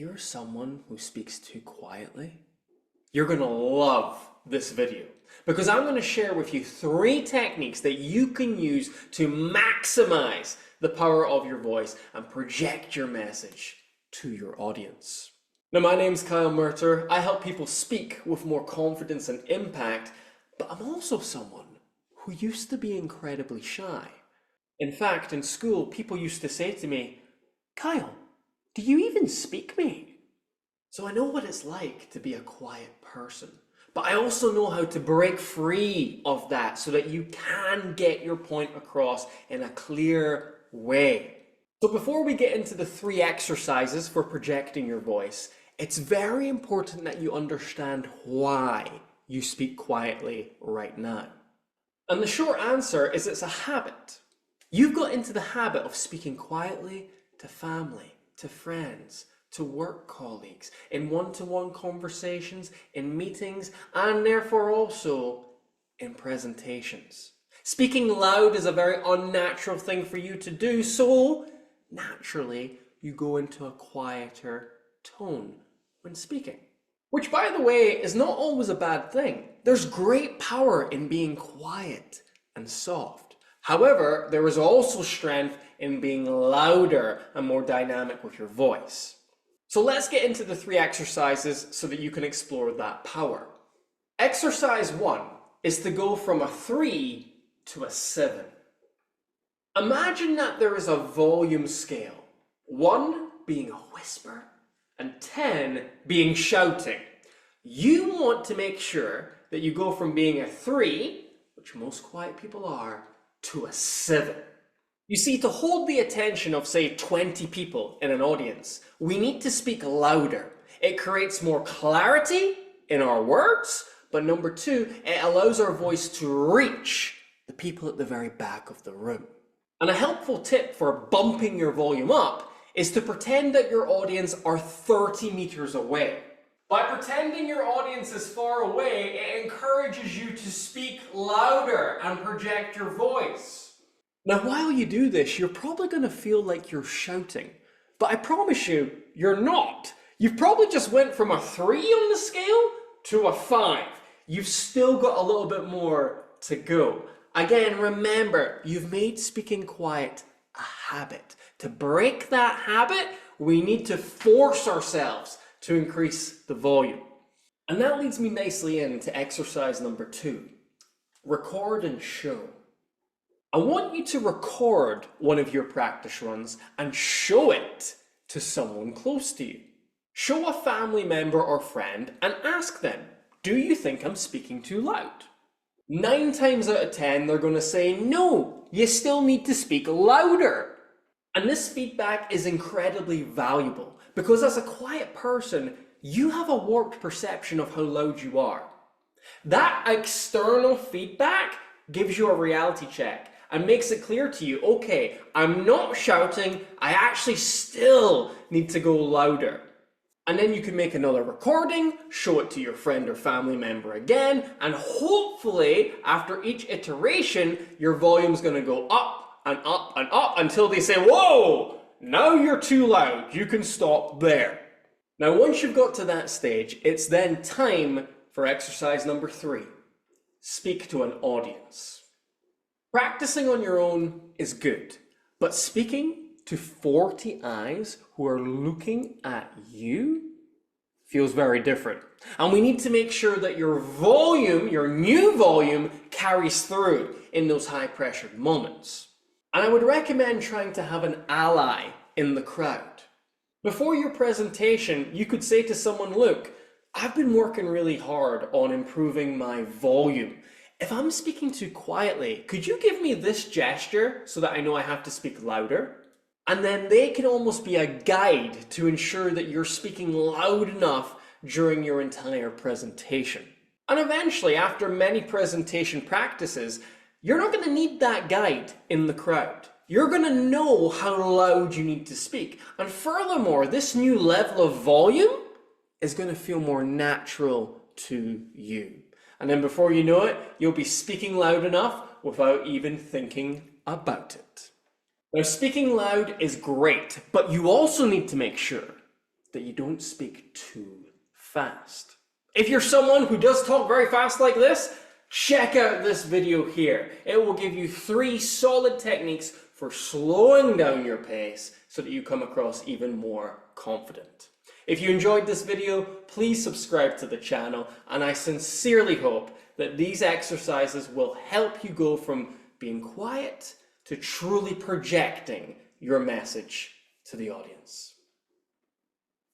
you're someone who speaks too quietly, you're going to love this video because I'm going to share with you 3 techniques that you can use to maximize the power of your voice and project your message to your audience. Now, my name's Murtagh. I help people speak with more confidence and impact, but I'm also someone who used to be incredibly shy. In fact, in school, people used to say to me, "Kyle, do you even speak me?" So I know what it's like to be a quiet person, but I also know how to break free of that so that you can get your point across in a clear way. So before we get into the 3 exercises for projecting your voice, it's very important that you understand why you speak quietly right now. And the short answer is it's a habit. You've got into the habit of speaking quietly to family, to friends, to work colleagues, in one-to-one conversations, in meetings, and therefore also in presentations. Speaking loud is a very unnatural thing for you to do, so naturally you go into a quieter tone when speaking. Which, by the way, is not always a bad thing. There's great power in being quiet and soft. However, there is also strength in being louder and more dynamic with your voice. So let's get into the 3 exercises so that you can explore that power. Exercise 1 is to go from a 3 to a 7. Imagine that there is a volume scale, 1 being a whisper and 10 being shouting. You want to make sure that you go from being a 3, which most quiet people are, to a 7. You see, to hold the attention of, say, 20 people in an audience, we need to speak louder. It creates more clarity in our words, but number 2, it allows our voice to reach the people at the very back of the room. And a helpful tip for bumping your volume up is to pretend that your audience are 30 meters away. By pretending your audience is far away, it encourages you to speak louder and project your voice. Now, while you do this, you're probably going to feel like you're shouting, but I promise you, you're not. You've probably just went from a 3 on the scale to a 5. You've still got a little bit more to go. Again, remember, you've made speaking quiet a habit. To break that habit, we need to force ourselves to increase the volume. And that leads me nicely into exercise number 2. Record and show. I want you to record one of your practice runs and show it to someone close to you. Show a family member or friend and ask them, "Do you think I'm speaking too loud?" 9 times out of 10, they're going to say, "No, you still need to speak louder." And this feedback is incredibly valuable because as a quiet person, you have a warped perception of how loud you are. That external feedback gives you a reality check and makes it clear to you, okay, I'm not shouting, I actually still need to go louder. And then you can make another recording, show it to your friend or family member again, and hopefully after each iteration, your volume's gonna go up and up and up until they say, "Whoa, now you're too loud, you can stop there." Now, once you've got to that stage, it's then time for exercise number 3. Speak to an audience. Practicing on your own is good, but speaking to 40 eyes who are looking at you feels very different. And we need to make sure that your volume, your new volume, carries through in those high-pressured moments. And I would recommend trying to have an ally in the crowd. Before your presentation, you could say to someone, "Look, I've been working really hard on improving my volume. If I'm speaking too quietly, could you give me this gesture so that I know I have to speak louder?" And then they can almost be a guide to ensure that you're speaking loud enough during your entire presentation. And eventually, after many presentation practices, you're not going to need that guide in the crowd. You're going to know how loud you need to speak. And furthermore, this new level of volume is going to feel more natural to you. And then before you know it, you'll be speaking loud enough without even thinking about it. Now, speaking loud is great, but you also need to make sure that you don't speak too fast. If you're someone who does talk very fast like this, check out this video here. It will give you 3 solid techniques for slowing down your pace so that you come across even more confident. If you enjoyed this video, please subscribe to the channel, and I sincerely hope that these exercises will help you go from being quiet to truly projecting your message to the audience.